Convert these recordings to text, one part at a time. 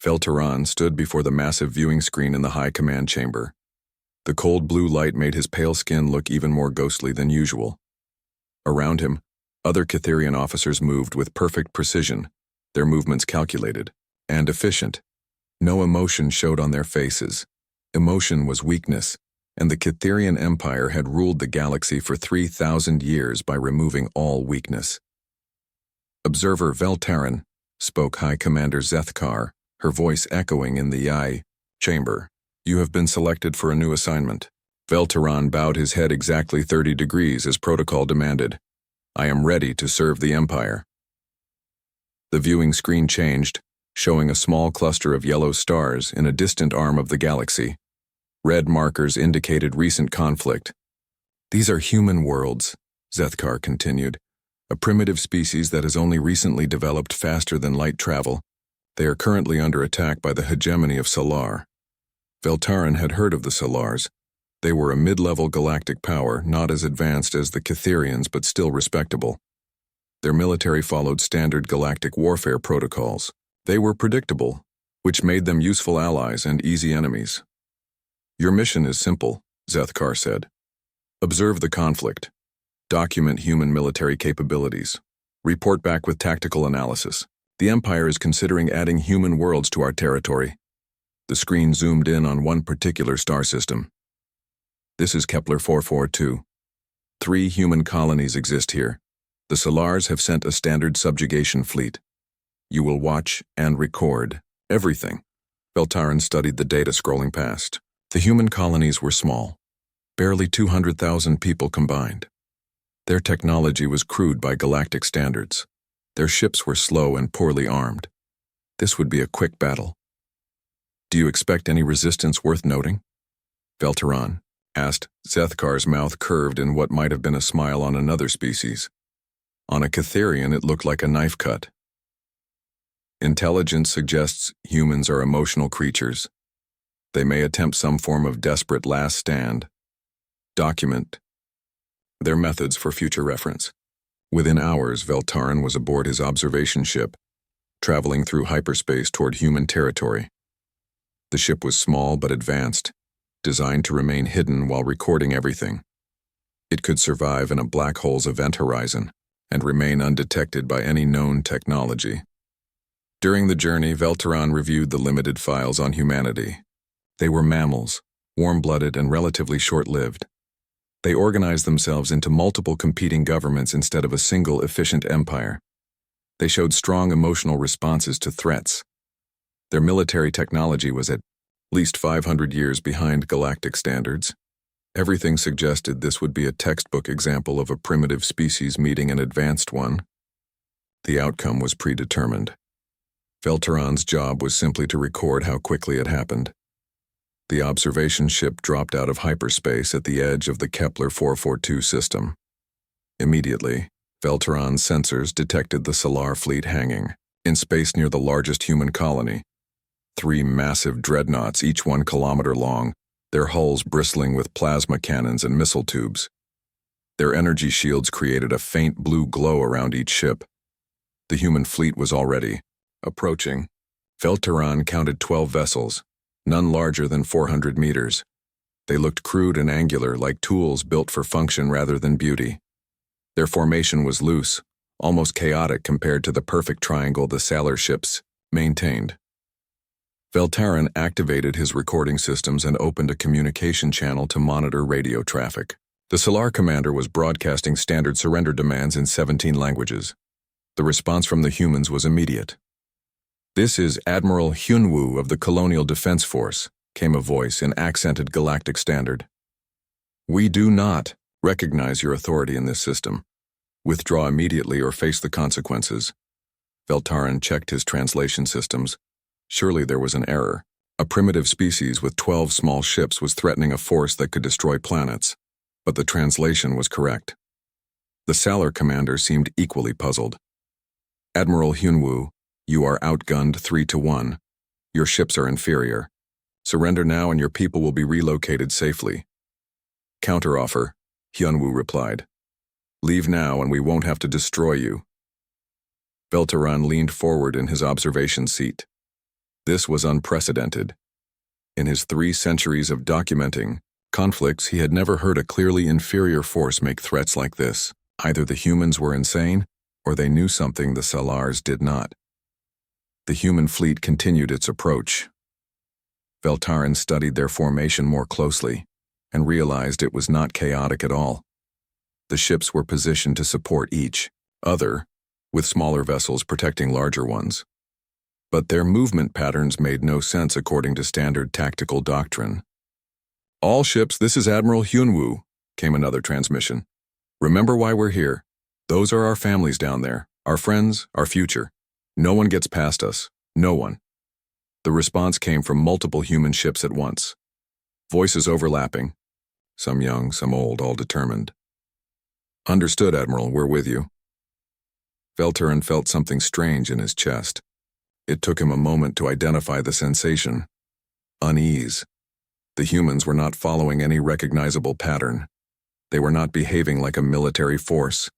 Veltaran stood before the massive viewing screen in the high command chamber. The cold blue light made his pale skin look even more ghostly than usual. Around him, other Catherian officers moved with perfect precision, their movements calculated and efficient. No emotion showed on their faces. Emotion was weakness, and the Catherian Empire had ruled the galaxy for 3,000 years by removing all weakness. Observer Veltaran, spoke High Commander Zethkar, her voice echoing in the eye chamber. You have been selected for a new assignment. Veltaran bowed his head exactly 30 degrees as protocol demanded. I am ready to serve the Empire. The viewing screen changed, showing a small cluster of yellow stars in a distant arm of the galaxy. Red markers indicated recent conflict. These are human worlds, Zethkar continued, a primitive species that has only recently developed faster than light travel. They are currently under attack by the hegemony of Solar. Veltaran had heard of the Solars. They were a mid-level galactic power, not as advanced as the Catherians but still respectable. Their military followed standard galactic warfare protocols. They were predictable, which made them useful allies and easy enemies. Your mission is simple, Zethkar said. Observe the conflict. Document human military capabilities. Report back with tactical analysis. The Empire is considering adding human worlds to our territory. The screen zoomed in on one particular star system. This is Kepler 442. 3 human colonies exist here. The Solars have sent a standard subjugation fleet. You will watch and record everything. Veltaran studied the data scrolling past. The human colonies were small, barely 200,000 people combined. Their technology was crude by galactic standards. Their ships were slow and poorly armed. This would be a quick battle. Do you expect any resistance worth noting? Veltaran asked. Zethkar's mouth curved in what might have been a smile on another species. On a Catherian, it looked like a knife cut. Intelligence suggests humans are emotional creatures. They may attempt some form of desperate last stand. Document their methods for future reference. Within hours, Veltaran was aboard his observation ship, traveling through hyperspace toward human territory. The ship was small but advanced, designed to remain hidden while recording everything. It could survive in a black hole's event horizon and remain undetected by any known technology. During the journey, Veltaran reviewed the limited files on humanity. They were mammals, warm-blooded and relatively short-lived. They organized themselves into multiple competing governments instead of a single efficient empire. They showed strong emotional responses to threats. Their military technology was at least 500 years behind galactic standards. Everything suggested this would be a textbook example of a primitive species meeting an advanced one. The outcome was predetermined. Veltaran's job was simply to record how quickly it happened. The observation ship dropped out of hyperspace at the edge of the Kepler 442 system. Immediately, Veltaran's sensors detected the Solar fleet hanging, in space near the largest human colony. 3 massive dreadnoughts, each 1 kilometer long, their hulls bristling with plasma cannons and missile tubes. Their energy shields created a faint blue glow around each ship. The human fleet was already approaching. Veltaran counted 12 vessels, none larger than 400 meters. They looked crude and angular, like tools built for function rather than beauty. Their formation was loose, almost chaotic compared to the perfect triangle the sailor ships maintained. Veltaran activated his recording systems and opened a communication channel to monitor radio traffic. The Solar commander was broadcasting standard surrender demands in 17 languages. The response from the humans was immediate. "This is Admiral Hyunwoo of the Colonial Defense Force," came a voice in accented galactic standard. "We do not recognize your authority in this system. Withdraw immediately or face the consequences." Veltaran checked his translation systems. Surely there was an error. A primitive species with 12 small ships was threatening a force that could destroy planets. But the translation was correct. The Salar commander seemed equally puzzled. "Admiral Hyunwoo, you are outgunned 3-1. Your ships are inferior. Surrender now and your people will be relocated safely." "Counteroffer," Hyunwoo replied. "Leave now and we won't have to destroy you." Veltaran leaned forward in his observation seat. This was unprecedented. In his 3 centuries of documenting conflicts, he had never heard a clearly inferior force make threats like this. Either the humans were insane, or they knew something the Salars did not. The human fleet continued its approach. Veltarin studied their formation more closely and realized it was not chaotic at all. The ships were positioned to support each other, with smaller vessels protecting larger ones. But their movement patterns made no sense according to standard tactical doctrine. "All ships, this is Admiral Hyunwoo," came another transmission. "Remember why we're here. Those are our families down there, our friends, our future. No one gets past us. No one." The response came from multiple human ships at once. Voices overlapping. Some young, some old, all determined. "Understood, Admiral, we're with you." Veltarin felt something strange in his chest. It took him a moment to identify the sensation. Unease. The humans were not following any recognizable pattern. They were not behaving like a military force.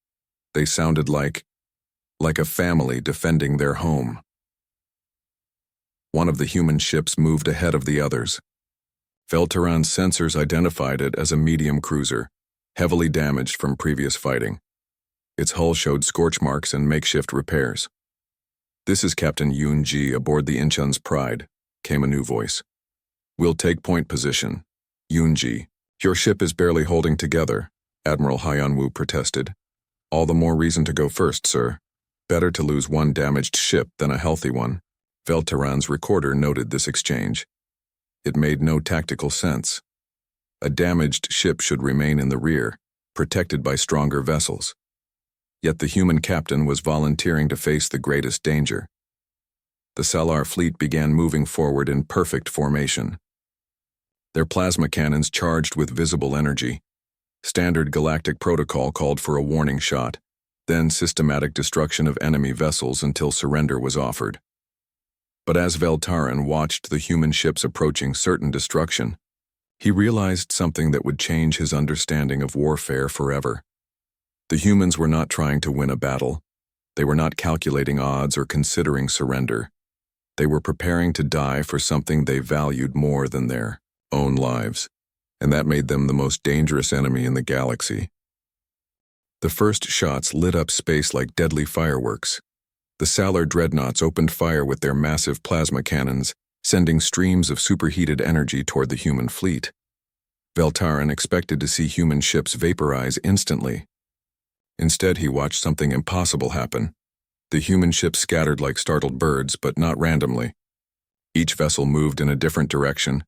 They sounded like a family defending their home. One of the human ships moved ahead of the others. Veltarin's sensors identified it as a medium cruiser, heavily damaged from previous fighting. Its hull showed scorch marks and makeshift repairs. "This is Captain Yoon-ji aboard the Incheon's Pride," came a new voice. "We'll take point position." "Yoon-ji, your ship is barely holding together," Admiral Hyunwoo protested. "All the more reason to go first, sir. Better to lose one damaged ship than a healthy one." Veltarin's recorder noted this exchange. It made no tactical sense. A damaged ship should remain in the rear, protected by stronger vessels. Yet the human captain was volunteering to face the greatest danger. The Salar fleet began moving forward in perfect formation. Their plasma cannons charged with visible energy. Standard Galactic protocol called for a warning shot, then systematic destruction of enemy vessels until surrender was offered. But as Veltarin watched the human ships approaching certain destruction, he realized something that would change his understanding of warfare forever. The humans were not trying to win a battle. They were not calculating odds or considering surrender. They were preparing to die for something they valued more than their own lives, and that made them the most dangerous enemy in the galaxy. The first shots lit up space like deadly fireworks. The Salar dreadnoughts opened fire with their massive plasma cannons, sending streams of superheated energy toward the human fleet. Veltarin expected to see human ships vaporize instantly. Instead, he watched something impossible happen. The human ships scattered like startled birds, but not randomly. Each vessel moved in a different direction,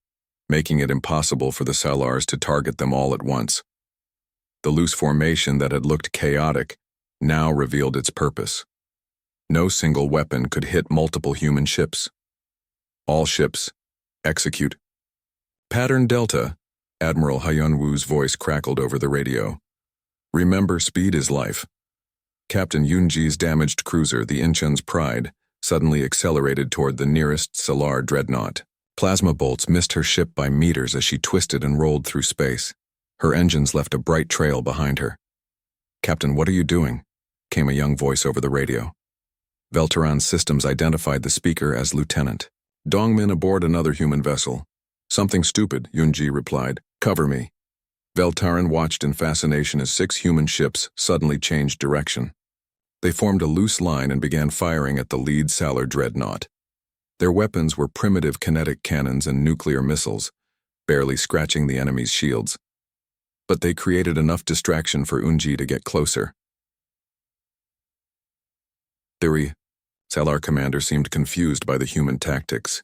making it impossible for the Salars to target them all at once. The loose formation that had looked chaotic now revealed its purpose. No single weapon could hit multiple human ships. "All ships, execute." "Pattern Delta," Admiral Hyunwoo's voice crackled over the radio. "Remember, speed is life." Captain Yoon-ji's damaged cruiser, the Incheon's Pride, suddenly accelerated toward the nearest Salar dreadnought. Plasma bolts missed her ship by meters as she twisted and rolled through space. Her engines left a bright trail behind her. "Captain, what are you doing?" came a young voice over the radio. Veltarin's systems identified the speaker as Lieutenant. "Dongmin aboard another human vessel." "Something stupid," Yoon-ji replied. "Cover me." Veltarin watched in fascination as 6 human ships suddenly changed direction. They formed a loose line and began firing at the lead Salar dreadnought. Their weapons were primitive kinetic cannons and nuclear missiles, barely scratching the enemy's shields. But they created enough distraction for Yoon-ji to get closer. "Theory." Salar commander seemed confused by the human tactics.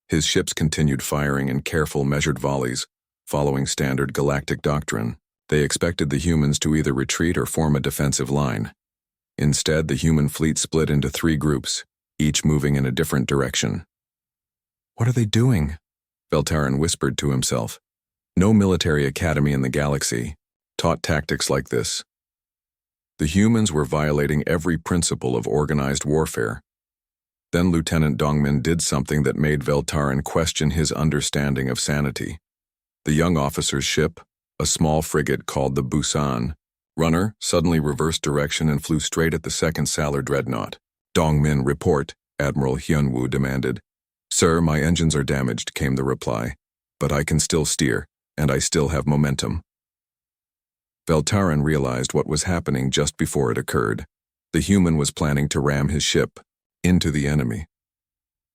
His ships continued firing in careful, measured volleys, following standard galactic doctrine. They expected the humans to either retreat or form a defensive line. Instead, the human fleet split into 3 groups, each moving in a different direction. "What are they doing?" Veltarin whispered to himself. No military academy in the galaxy taught tactics like this. The humans were violating every principle of organized warfare. Then Lieutenant Dongmin did something that made Veltarin question his understanding of sanity. The young officer's ship, a small frigate called the Busan Runner, suddenly reversed direction and flew straight at the second Salar dreadnought. "Dongmin, report," Admiral Hyunwoo demanded. "Sir, my engines are damaged," came the reply, "but I can still steer, and I still have momentum." Veltaran realized what was happening just before it occurred. The human was planning to ram his ship into the enemy.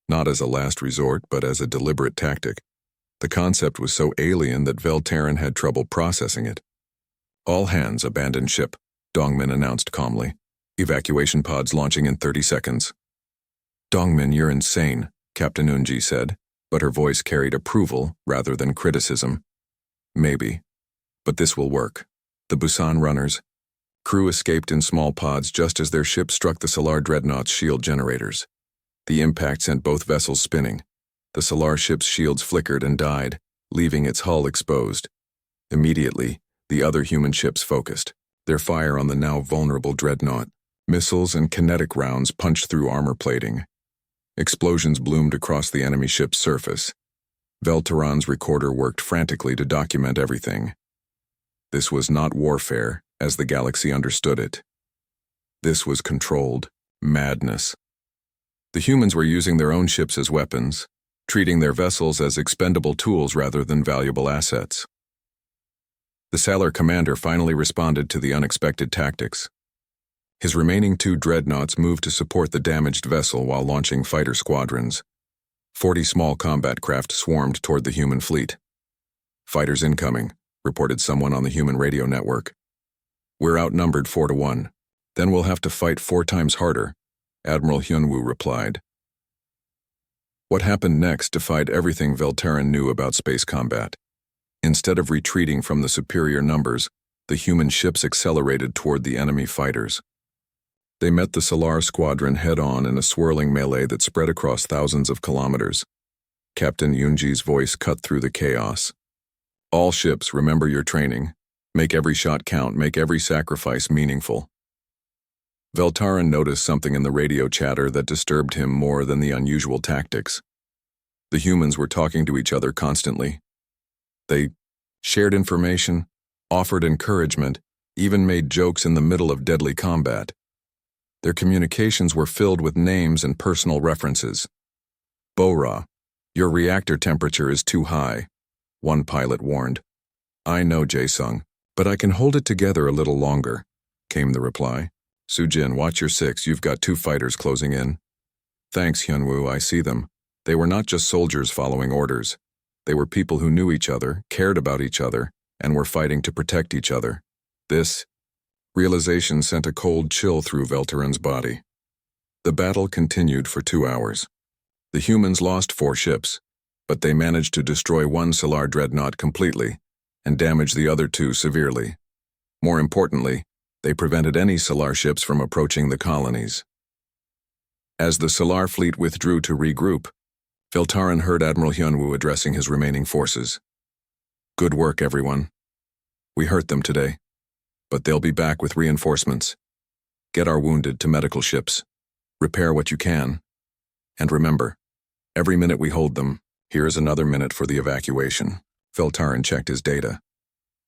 Not as a last resort, but as a deliberate tactic. The concept was so alien that Veltaran had trouble processing it. "All hands abandon ship," Dongmin announced calmly. "Evacuation pods launching in 30 seconds. "Dongmin, you're insane," Captain Unji said, but her voice carried approval rather than criticism. "Maybe. But this will work." The Busan runners' crew escaped in small pods just as their ship struck the Solar Dreadnought's shield generators. The impact sent both vessels spinning. The Solar ship's shields flickered and died, leaving its hull exposed. Immediately, the other human ships focused, their fire on the now vulnerable Dreadnought. Missiles and kinetic rounds punched through armor plating. Explosions bloomed across the enemy ship's surface. Veltaran's recorder worked frantically to document everything. This was not warfare, as the galaxy understood it. This was controlled madness. The humans were using their own ships as weapons, treating their vessels as expendable tools rather than valuable assets. The sailor commander finally responded to the unexpected tactics. His remaining 2 dreadnoughts moved to support the damaged vessel while launching fighter squadrons. 40 small combat craft swarmed toward the human fleet. "Fighters incoming," reported someone on the human radio network. "We're outnumbered 4-1. Then we'll have to fight 4 times harder," Admiral Hyunwoo replied. What happened next defied everything Veltaran knew about space combat. Instead of retreating from the superior numbers, the human ships accelerated toward the enemy fighters. They met the Solar Squadron head-on in a swirling melee that spread across thousands of kilometers. Captain Yunji's voice cut through the chaos. "All ships, remember your training. Make every shot count, make every sacrifice meaningful." Veltaran noticed something in the radio chatter that disturbed him more than the unusual tactics. The humans were talking to each other constantly. They shared information, offered encouragement, even made jokes in the middle of deadly combat. Their communications were filled with names and personal references. "Bora, your reactor temperature is too high," one pilot warned. "I know, Jae-sung, but I can hold it together a little longer," came the reply. "Sujin, watch your 6, you've got 2 fighters closing in." "Thanks, Hyunwoo, I see them." They were not just soldiers following orders. They were people who knew each other, cared about each other, and were fighting to protect each other. This realization sent a cold chill through Veltaran's body. The battle continued for 2 hours. The humans lost 4 ships, but they managed to destroy 1 Solar Dreadnought completely and damage the other 2 severely. More importantly, they prevented any Solar ships from approaching the colonies. As the Solar fleet withdrew to regroup, Veltaran heard Admiral Hyunwoo addressing his remaining forces. "Good work, everyone. We hurt them today, but they'll be back with reinforcements. Get our wounded to medical ships. Repair what you can. And remember, every minute we hold them, here is another minute for the evacuation." Veltaran checked his data.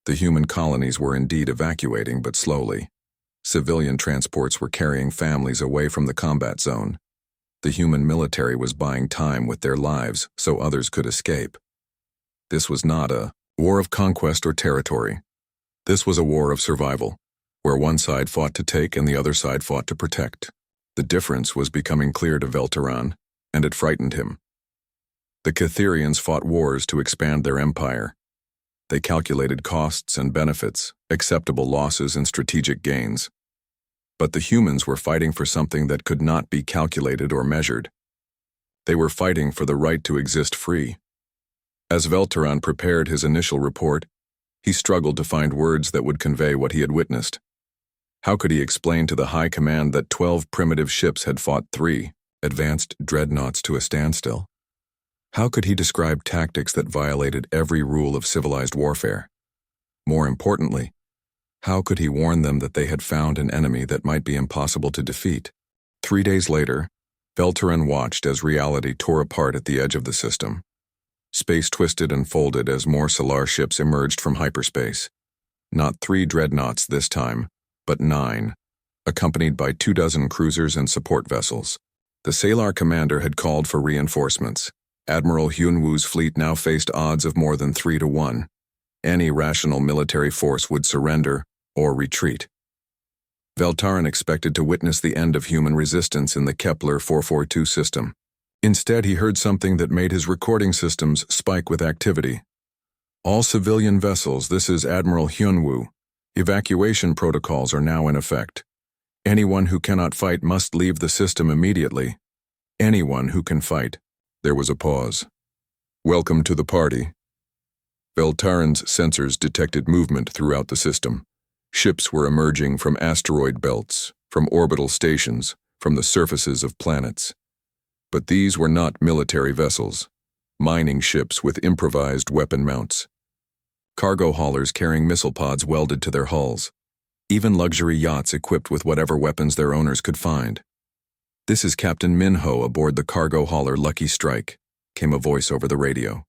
The human colonies were indeed evacuating, but slowly. Civilian transports were carrying families away from the combat zone. The human military was buying time with their lives so others could escape. This was not a war of conquest or territory. This was a war of survival, where one side fought to take and the other side fought to protect. The difference was becoming clear to Veltaran, and it frightened him. The Catherians fought wars to expand their empire. They calculated costs and benefits, acceptable losses and strategic gains. But the humans were fighting for something that could not be calculated or measured. They were fighting for the right to exist free. As Veltaran prepared his initial report, he struggled to find words that would convey what he had witnessed. How could he explain to the high command that 12 primitive ships had fought 3 advanced dreadnoughts to a standstill? How could he describe tactics that violated every rule of civilized warfare? More importantly, how could he warn them that they had found an enemy that might be impossible to defeat? 3 days later, Veltaran watched as reality tore apart at the edge of the system. Space twisted and folded as more Solar ships emerged from hyperspace. Not 3 dreadnoughts this time, but 9, accompanied by 24 cruisers and support vessels. The Salar commander had called for reinforcements. Admiral Hyunwoo's fleet now faced odds of more than 3-1. Any rational military force would surrender or retreat. Veltarin expected to witness the end of human resistance in the Kepler 442 system. Instead, he heard something that made his recording systems spike with activity. All civilian vessels, this is Admiral Hyunwoo. Evacuation protocols are now in effect. Anyone who cannot fight must leave the system immediately. Anyone who can fight. There was a pause. Welcome to the party. Veltarin's sensors detected movement throughout the system. Ships were emerging from asteroid belts, from orbital stations, from the surfaces of planets. But these were not military vessels. Mining ships with improvised weapon mounts. Cargo haulers carrying missile pods welded to their hulls. Even luxury yachts equipped with whatever weapons their owners could find. "This is Captain Minho aboard the cargo hauler Lucky Strike," came a voice over the radio.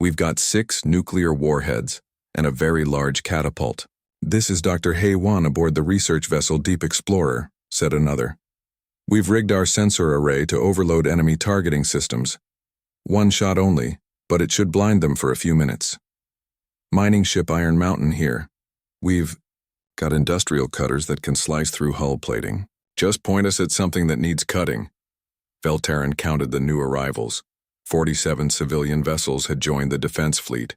"We've got 6 nuclear warheads and a very large catapult." "This is Dr. Hae-Won aboard the research vessel Deep Explorer," said another. "We've rigged our sensor array to overload enemy targeting systems. 1 shot only, but it should blind them for a few minutes. Mining ship Iron Mountain here. We've got industrial cutters that can slice through hull plating. Just point us at something that needs cutting." Veltarin counted the new arrivals. 47 civilian vessels had joined the defense fleet.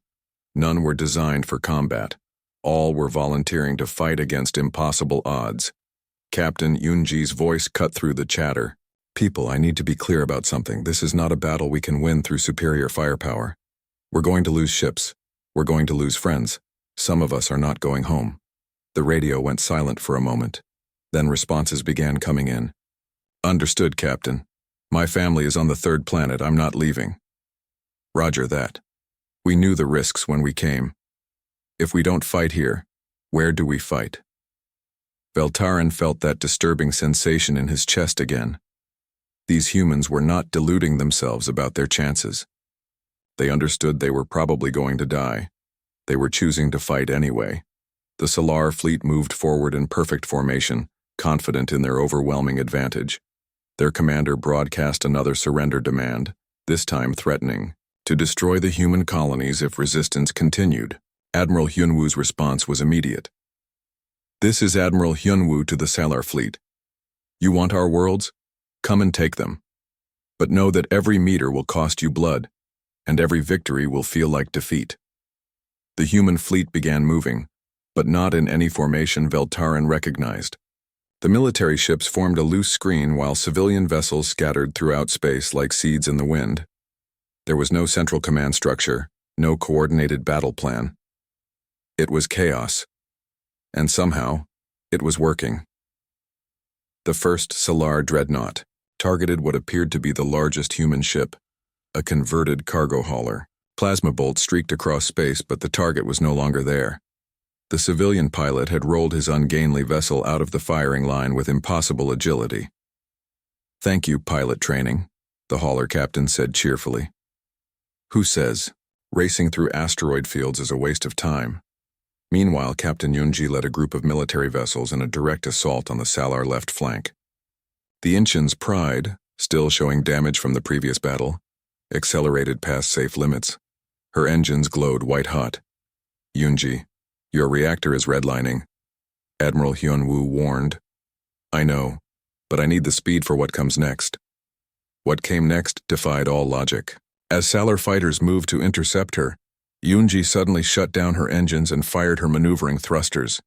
None were designed for combat. All were volunteering to fight against impossible odds. Captain Yoonji's voice cut through the chatter. "People, I need to be clear about something. This is not a battle we can win through superior firepower. We're going to lose ships. We're going to lose friends. Some of us are not going home." The radio went silent for a moment. Then responses began coming in. "Understood, Captain. My family is on the 3rd planet. I'm not leaving." "Roger that. We knew the risks when we came. If we don't fight here, where do we fight?" Veltarin felt that disturbing sensation in his chest again. These humans were not deluding themselves about their chances. They understood they were probably going to die. They were choosing to fight anyway. The Solar fleet moved forward in perfect formation, confident in their overwhelming advantage. Their commander broadcast another surrender demand, this time threatening to destroy the human colonies if resistance continued. Admiral Hyunwoo's response was immediate. "This is Admiral Hyunwoo to the Solar fleet. You want our worlds? Come and take them. But know that every meter will cost you blood, and every victory will feel like defeat." The human fleet began moving, but not in any formation Veltarin recognized. The military ships formed a loose screen while civilian vessels scattered throughout space like seeds in the wind. There was no central command structure, no coordinated battle plan. It was chaos. And somehow, it was working. The first Solar dreadnought targeted what appeared to be the largest human ship, a converted cargo hauler. Plasma bolts streaked across space, but the target was no longer there. The civilian pilot had rolled his ungainly vessel out of the firing line with impossible agility. "Thank you, pilot training," the hauler captain said cheerfully. "Who says racing through asteroid fields is a waste of time?" Meanwhile, Captain Yoonji led a group of military vessels in a direct assault on the Solar left flank. The Inchin's Pride, still showing damage from the previous battle, accelerated past safe limits. Her engines glowed white-hot. "Yoonji, your reactor is redlining," Admiral Hyunwoo warned. "I know, but I need the speed for what comes next." What came next defied all logic. As Solar fighters moved to intercept her, Yoonji suddenly shut down her engines and fired her maneuvering thrusters.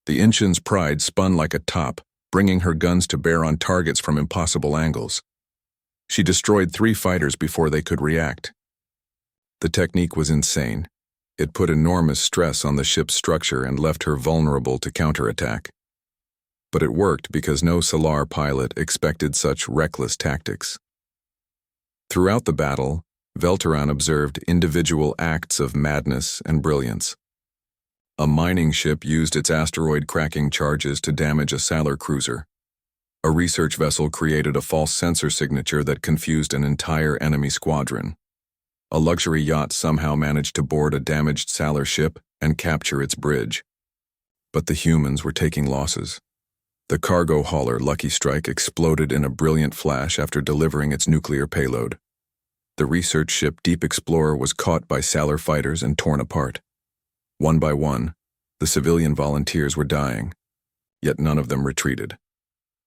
The Inchin's Pride spun like a top, bringing her guns to bear on targets from impossible angles. She destroyed 3 fighters before they could react. The technique was insane. It put enormous stress on the ship's structure and left her vulnerable to counterattack. But it worked because no Solar pilot expected such reckless tactics. Throughout the battle, Veltarin observed individual acts of madness and brilliance. A mining ship used its asteroid-cracking charges to damage a Solar cruiser. A research vessel created a false sensor signature that confused an entire enemy squadron. A luxury yacht somehow managed to board a damaged Solar ship and capture its bridge. But the humans were taking losses. The cargo hauler Lucky Strike exploded in a brilliant flash after delivering its nuclear payload. The research ship Deep Explorer was caught by Salar fighters and torn apart. One by one, the civilian volunteers were dying, yet none of them retreated.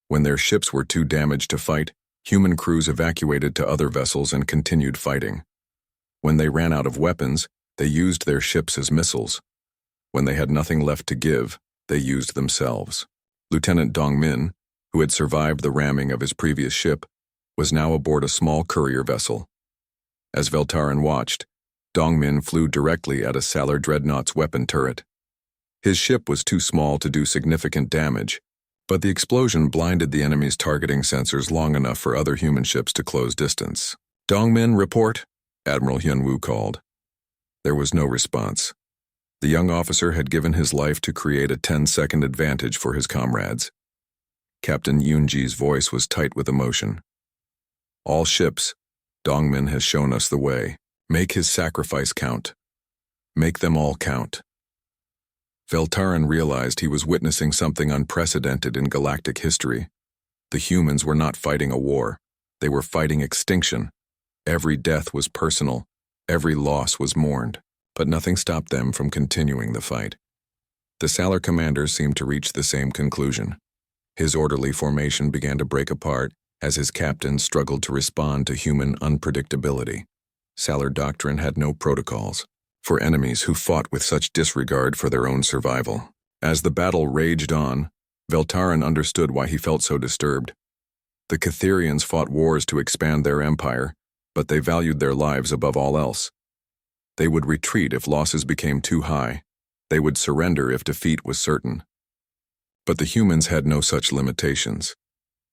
When their ships were too damaged to fight, human crews evacuated to other vessels and continued fighting. When they ran out of weapons, they used their ships as missiles. When they had nothing left to give, they used themselves. Lieutenant Dong Min, who had survived the ramming of his previous ship, was now aboard a small courier vessel. As Veltaran watched, Dong Min flew directly at a Salar dreadnought's weapon turret. His ship was too small to do significant damage, but the explosion blinded the enemy's targeting sensors long enough for other human ships to close distance. "Dong Min, report," Admiral Hyun-woo called. There was no response. The young officer had given his life to create a 10-second advantage for his comrades. Captain Yoon-ji's voice was tight with emotion. "All ships, Dong Min has shown us the way. Make his sacrifice count. Make them all count." Veltaran realized he was witnessing something unprecedented in galactic history. The humans were not fighting a war. They were fighting extinction. Every death was personal. Every loss was mourned. But nothing stopped them from continuing the fight. The Salar commander seemed to reach the same conclusion. His orderly formation began to break apart as his captains struggled to respond to human unpredictability. Salar doctrine had no protocols for enemies who fought with such disregard for their own survival. As the battle raged on, Veltaran understood why he felt so disturbed. The Catherians fought wars to expand their empire, but they valued their lives above all else. They would retreat if losses became too high. They would surrender if defeat was certain. But the humans had no such limitations.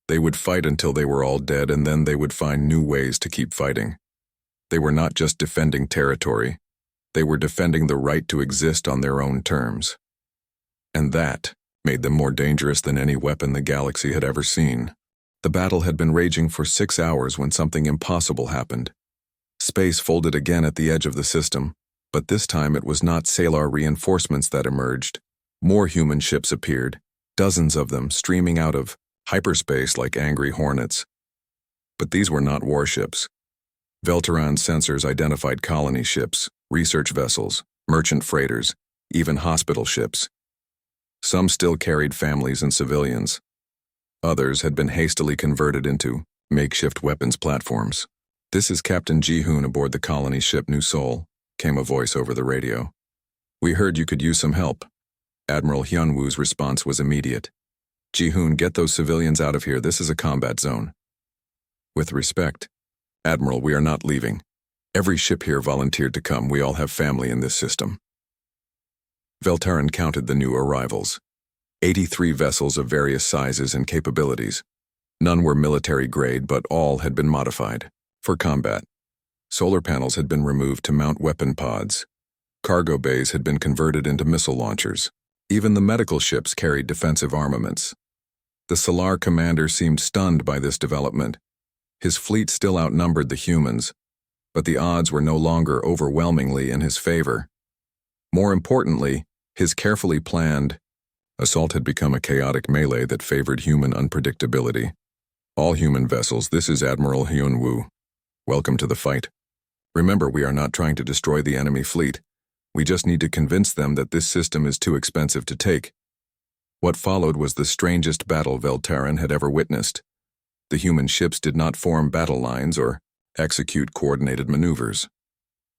They would fight until they were all dead, and then they would find new ways to keep fighting. They were not just defending territory. They were defending the right to exist on their own terms. And that made them more dangerous than any weapon the galaxy had ever seen. The battle had been raging for 6 hours when something impossible happened. Space folded again at the edge of the system, but this time it was not Salar reinforcements that emerged. More human ships appeared, dozens of them streaming out of hyperspace like angry hornets. But these were not warships. Veltaran's sensors identified colony ships, research vessels, merchant freighters, even hospital ships. Some still carried families and civilians. Others had been hastily converted into makeshift weapons platforms. "This is Captain Ji-hoon aboard the colony ship New Seoul," came a voice over the radio. "We heard you could use some help." Admiral Hyun-woo's response was immediate. "Ji-hoon, get those civilians out of here. This is a combat zone." "With respect, Admiral, we are not leaving. Every ship here volunteered to come. We all have family in this system." Veltaran counted the new arrivals. 83 vessels of various sizes and capabilities. None were military grade, but all had been modified for combat. Solar panels had been removed to mount weapon pods. Cargo bays had been converted into missile launchers. Even the medical ships carried defensive armaments. The Salar commander seemed stunned by this development. His fleet still outnumbered the humans, but the odds were no longer overwhelmingly in his favor. More importantly, his carefully planned assault had become a chaotic melee that favored human unpredictability. "All human vessels, this is Admiral Hyun-woo. Welcome to the fight. Remember, we are not trying to destroy the enemy fleet. We just need to convince them that this system is too expensive to take." What followed was the strangest battle Veltaran had ever witnessed. The human ships did not form battle lines or execute coordinated maneuvers.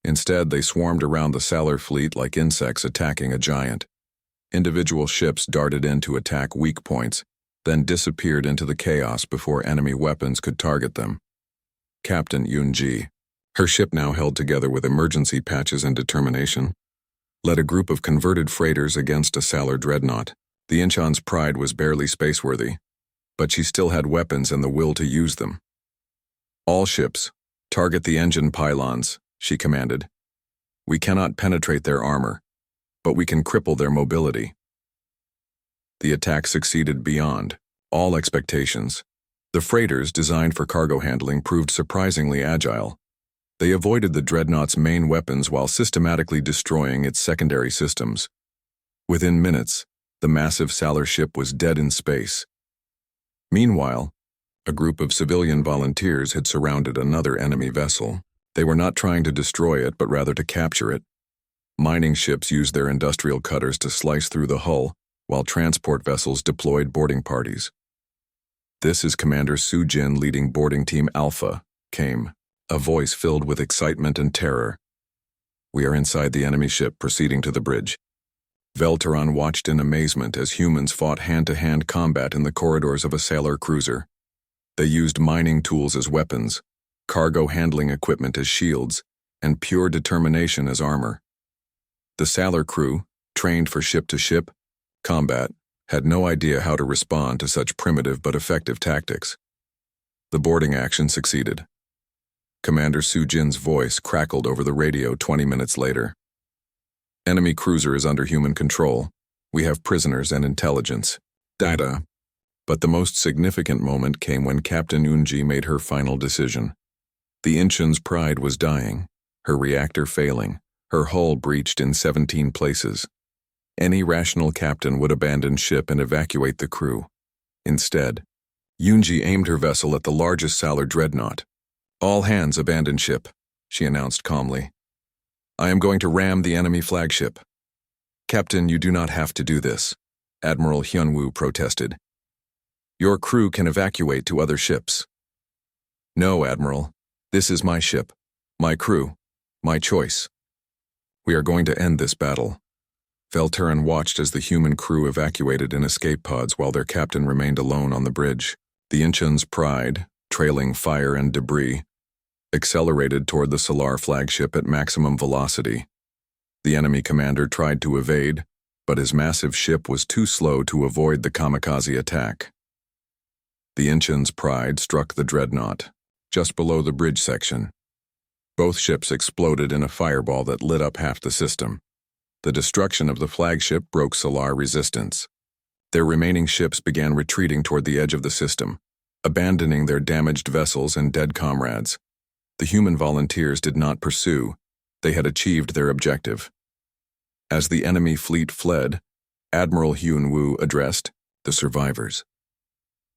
Instead, they swarmed around the Salar fleet like insects attacking a giant. Individual ships darted in to attack weak points, then disappeared into the chaos before enemy weapons could target them. Captain Yoon-ji, her ship now held together with emergency patches and determination, led a group of converted freighters against a Salar dreadnought. The Incheon's pride was barely spaceworthy, but she still had weapons and the will to use them. "All ships, target the engine pylons," she commanded. "We cannot penetrate their armor, but we can cripple their mobility." The attack succeeded beyond all expectations. The freighters, designed for cargo handling, proved surprisingly agile. They avoided the dreadnought's main weapons while systematically destroying its secondary systems. Within minutes, the massive Salar ship was dead in space. Meanwhile, a group of civilian volunteers had surrounded another enemy vessel. They were not trying to destroy it, but rather to capture it. Mining ships used their industrial cutters to slice through the hull, while transport vessels deployed boarding parties. "This is Commander Su-jin leading boarding team Alpha," came, a voice filled with excitement and terror. "We are inside the enemy ship, proceeding to the bridge." Veltaran watched in amazement as humans fought hand-to-hand combat in the corridors of a sailor cruiser. They used mining tools as weapons, cargo handling equipment as shields, and pure determination as armor. The sailor crew, trained for ship-to-ship combat, had no idea how to respond to such primitive but effective tactics. The boarding action succeeded. Commander Su-jin's voice crackled over the radio 20 minutes later. "Enemy cruiser is under human control. We have prisoners and intelligence. Data." But the most significant moment came when Captain Unji made her final decision. The Incheon's pride was dying, her reactor failing, her hull breached in 17 places. Any rational captain would abandon ship and evacuate the crew. Instead, Unji aimed her vessel at the largest sailor dreadnought. "All hands abandon ship," she announced calmly. "I am going to ram the enemy flagship." "Captain, you do not have to do this," Admiral Hyunwoo protested. "Your crew can evacuate to other ships." "No, Admiral. This is my ship, my crew, my choice. We are going to end this battle." Veltaran watched as the human crew evacuated in escape pods while their captain remained alone on the bridge. The Incheon's pride, trailing fire and debris, accelerated toward the Solar flagship at maximum velocity. The enemy commander tried to evade, but his massive ship was too slow to avoid the kamikaze attack. The Incheon's pride struck the dreadnought, just below the bridge section. Both ships exploded in a fireball that lit up half the system. The destruction of the flagship broke Solar resistance. Their remaining ships began retreating toward the edge of the system, abandoning their damaged vessels and dead comrades. The human volunteers did not pursue. They had achieved their objective. As the enemy fleet fled, Admiral Hyunwoo addressed the survivors.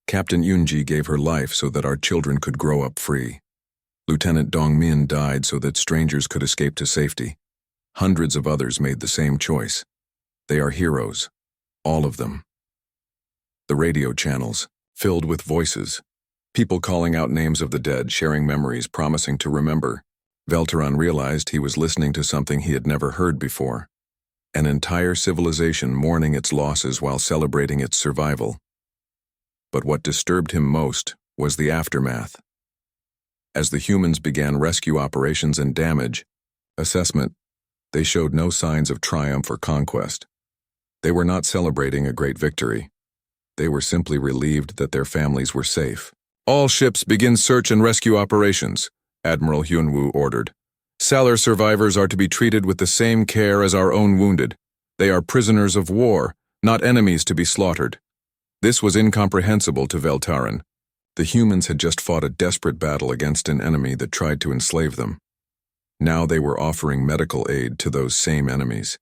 "Captain Unji gave her life so that our children could grow up free. Lieutenant Dongmin died so that strangers could escape to safety. Hundreds of others made the same choice. They are heroes, all of them." The radio channels, filled with voices, people calling out names of the dead, sharing memories, promising to remember. Veltaran realized he was listening to something he had never heard before. An entire civilization mourning its losses while celebrating its survival. But what disturbed him most was the aftermath. As the humans began rescue operations and damage assessment, they showed no signs of triumph or conquest. They were not celebrating a great victory. They were simply relieved that their families were safe. "All ships begin search and rescue operations," Admiral Hyunwoo ordered. "Sailor survivors are to be treated with the same care as our own wounded. They are prisoners of war, not enemies to be slaughtered." This was incomprehensible to Veltaran. The humans had just fought a desperate battle against an enemy that tried to enslave them. Now they were offering medical aid to those same enemies.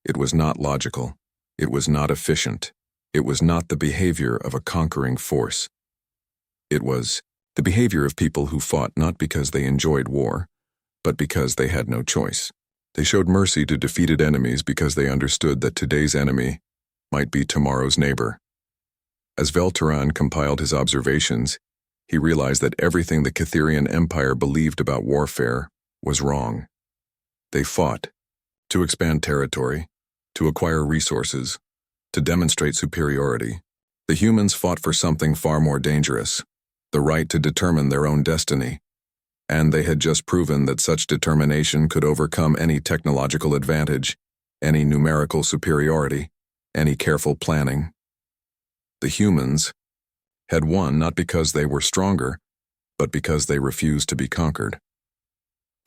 It was not logical. It was not efficient. It was not the behavior of a conquering force. It was the behavior of people who fought not because they enjoyed war, but because they had no choice. They showed mercy to defeated enemies because they understood that today's enemy might be tomorrow's neighbor. As Veltaran compiled his observations, he realized that everything the Catherian Empire believed about warfare was wrong. They fought to expand territory, to acquire resources, to demonstrate superiority. The humans fought for something far more dangerous, the right to determine their own destiny. And they had just proven that such determination could overcome any technological advantage, any numerical superiority, any careful planning. The humans had won not because they were stronger, but because they refused to be conquered.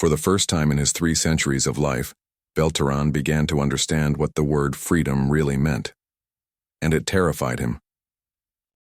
For the first time in his 3 centuries of life, Veltaran began to understand what the word freedom really meant. And it terrified him.